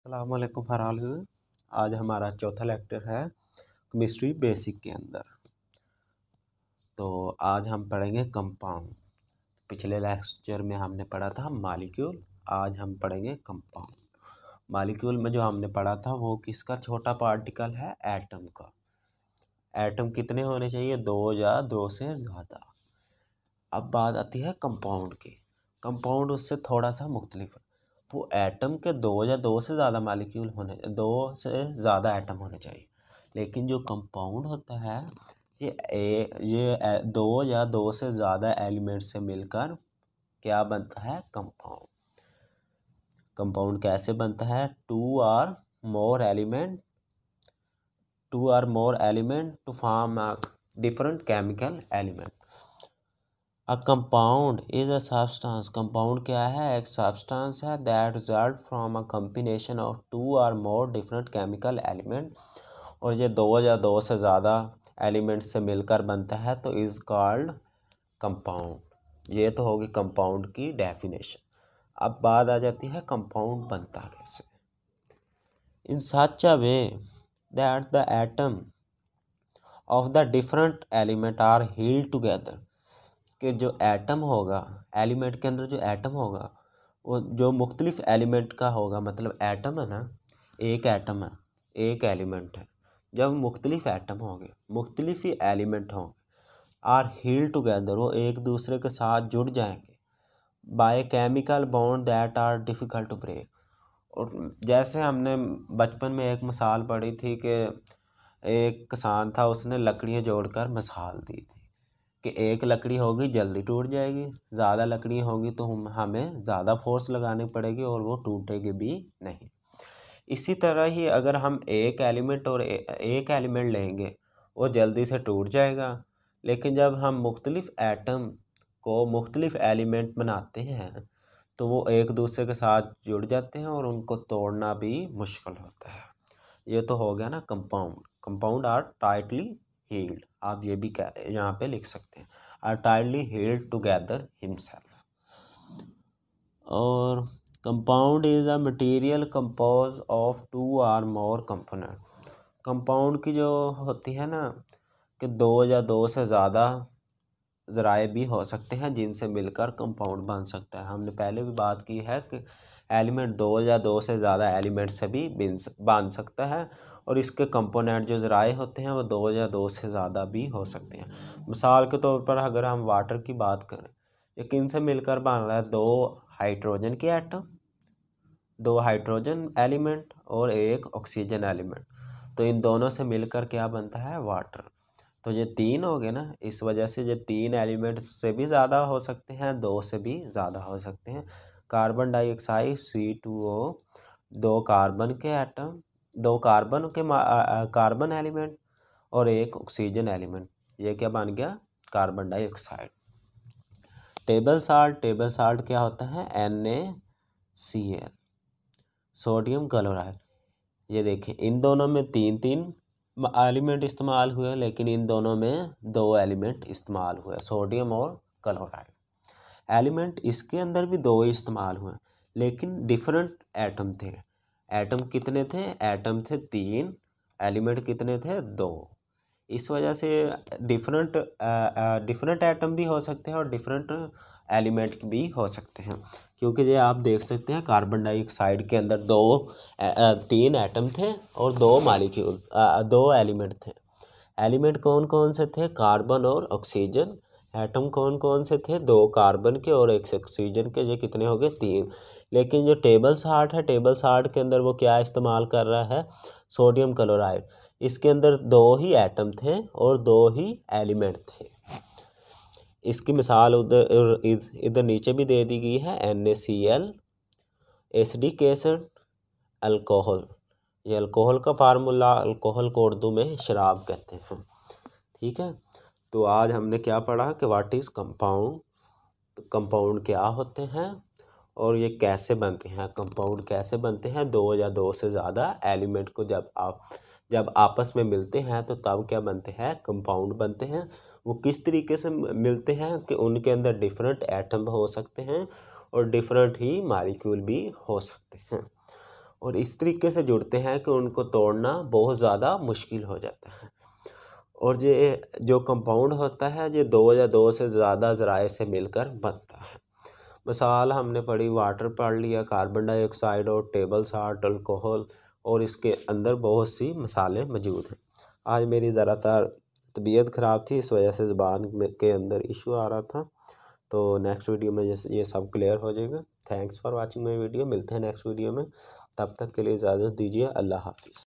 अस्सलाम वालेकुम फरहाल। आज हमारा चौथा लेक्चर है केमिस्ट्री बेसिक के अंदर। तो आज हम पढ़ेंगे कंपाउंड। पिछले लेक्चर में हमने पढ़ा था मॉलिक्यूल, आज हम पढ़ेंगे कंपाउंड। मॉलिक्यूल में जो हमने पढ़ा था वो किसका छोटा पार्टिकल है, एटम का। एटम कितने होने चाहिए, 2 या 2 से ज़्यादा। अब बात आती है कंपाउंड की। कंपाउंड उससे थोड़ा सा मुख्तलिफ है। वो एटम के 2 या 2 से ज़्यादा मॉलिक्यूल होने, 2 से ज़्यादा एटम होने चाहिए। लेकिन जो कंपाउंड होता है ये 2 या 2 से ज़्यादा एलिमेंट से मिलकर क्या बनता है, कंपाउंड। कंपाउंड कैसे बनता है, 2 और more element to form a different chemical element. A compound is a substance. Compound क्या है, एक सब्सटेंस है that result from a combination of 2 or more different chemical element, और ये 2 या 2 से ज़्यादा एलिमेंट से मिलकर बनता है तो इज़ कॉल्ड कंपाउंड। ये तो होगी कंपाउंड की डेफिनेशन। अब बात आ जाती है कंपाउंड बनता कैसे। In such a way that the atom of the different element are held together, कि जो एटम होगा, एलिमेंट के अंदर जो एटम होगा वो जो मुख्तलिफ एलिमेंट का होगा। मतलब एटम है ना, एक एटम है, एक एलिमेंट है। जब मुख्तलिफ एटम होंगे, मुख्तलिफ ही एलिमेंट होंगे, आर हील्ड टुगेदर, वो एक दूसरे के साथ जुड़ जाएंगे by chemical bond that are difficult to break. और जैसे हमने बचपन में एक मिसाल पढ़ी थी कि एक किसान था, उसने लकड़ियाँ जोड़कर मिसाल दी थी कि एक लकड़ी होगी जल्दी टूट जाएगी, ज़्यादा लकड़ी होगी तो हमें ज़्यादा फोर्स लगानी पड़ेगी और वो टूटेगी भी नहीं। इसी तरह ही अगर हम एक एलिमेंट और एक एलिमेंट लेंगे वो जल्दी से टूट जाएगा, लेकिन जब हम मुख्तलिफ एटम को मुख्तलिफ एलिमेंट बनाते हैं तो वो एक दूसरे के साथ जुड़ जाते हैं और उनको तोड़ना भी मुश्किल होता है। ये तो हो गया ना compound. Compound are tightly held, आप ये भी यहाँ पे लिख सकते हैं, are tightly held together himself. और compound is a material compose of 2 और मोर कंपोनेंट। कंपाउंड की जो होती है ना कि 2 या 2 से ज़्यादा ज़राए भी हो सकते हैं जिनसे मिलकर कंपाउंड बन सकता है। हमने पहले भी बात की है कि एलिमेंट 2 या 2 से ज़्यादा एलिमेंट से भी बन सकता है, और इसके कंपोनेंट जो ज़राए होते हैं वो 2 या 2 से ज़्यादा भी हो सकते हैं। मिसाल के तौर पर अगर हम वाटर की बात करें, ये किन से मिलकर बन रहा है, 2 हाइड्रोजन के एटम, 2 हाइड्रोजन एलिमेंट और 1 ऑक्सीजन एलिमेंट। तो इन दोनों से मिलकर क्या बनता है, वाटर। तो ये 3 हो गए ना, इस वजह से ये 3 एलिमेंट से भी ज़्यादा हो सकते हैं, 2 से भी ज़्यादा हो सकते हैं। कार्बन डाइऑक्साइड C2O, 2 कार्बन के एटम, 2 कार्बन एलिमेंट और 1 ऑक्सीजन एलिमेंट। ये क्या बन गया, कार्बन डाइऑक्साइड। टेबल साल्ट क्या होता है, NaCl, सोडियम क्लोराइड। ये देखिए इन दोनों में 3 एलिमेंट इस्तेमाल हुए, लेकिन इन दोनों में 2 एलिमेंट इस्तेमाल हुए, सोडियम और क्लोराइड। एलिमेंट इसके अंदर भी 2 इस्तेमाल हुए, लेकिन डिफरेंट एटम थे। एटम कितने थे, एटम थे 3, एलिमेंट कितने थे, 2। इस वजह से डिफरेंट एटम भी हो सकते हैं और डिफरेंट एलिमेंट भी हो सकते हैं। क्योंकि ये आप देख सकते हैं कार्बन डाइऑक्साइड के अंदर 3 एटम थे और 2 एलिमेंट थे। एलिमेंट कौन कौन से थे, कार्बन और ऑक्सीजन। एटम कौन कौन से थे, 2 कार्बन के और 1 ऑक्सीजन के। ये कितने हो गए, 3। लेकिन जो टेबल साल्ट है, टेबल साल्ट के अंदर वो क्या इस्तेमाल कर रहा है, सोडियम क्लोराइड। इसके अंदर 2 ही एटम थे और 2 ही एलिमेंट थे। इसकी मिसाल इधर नीचे भी दे दी गई है, NaCl, एसिडिक एसिड, अल्कोहल। ये अल्कोहल का फार्मूला, अल्कोहल को उर्दू में शराब कहते हैं। ठीक है, तो आज हमने क्या पढ़ा कि व्हाट इज़ कंपाउंड, तो कंपाउंड क्या होते हैं और ये कैसे बनते हैं। कंपाउंड कैसे बनते हैं, 2 या 2 से ज़्यादा एलिमेंट को जब आपस में मिलते हैं तो तब क्या बनते हैं, कंपाउंड बनते हैं। वो किस तरीके से मिलते हैं कि उनके अंदर डिफरेंट एटम हो सकते हैं और डिफरेंट ही मॉलिक्यूल भी हो सकते हैं। और इस तरीके से जुड़ते हैं कि उनको तोड़ना बहुत ज़्यादा मुश्किल हो जाता है। और ये जो कंपाउंड होता है ये दो या दो से ज़्यादा ज़राए से मिलकर बनता है। मिसाल हमने पढ़ी, वाटर पढ़ लिया, कार्बन डाइऑक्साइड और टेबल साल्ट, अल्कोहल, और इसके अंदर बहुत सी मसाले मौजूद हैं। आज मेरी ज़्यादातर तबीयत ख़राब थी, इस वजह से ज़ुबान के अंदर इशू आ रहा था। तो नेक्स्ट वीडियो में ये सब क्लियर हो जाएगा। Thanks for watching my video. मिलते हैं नेक्स्ट वीडियो में, तब तक के लिए इजाज़त दीजिए। अल्लाह हाफिज़।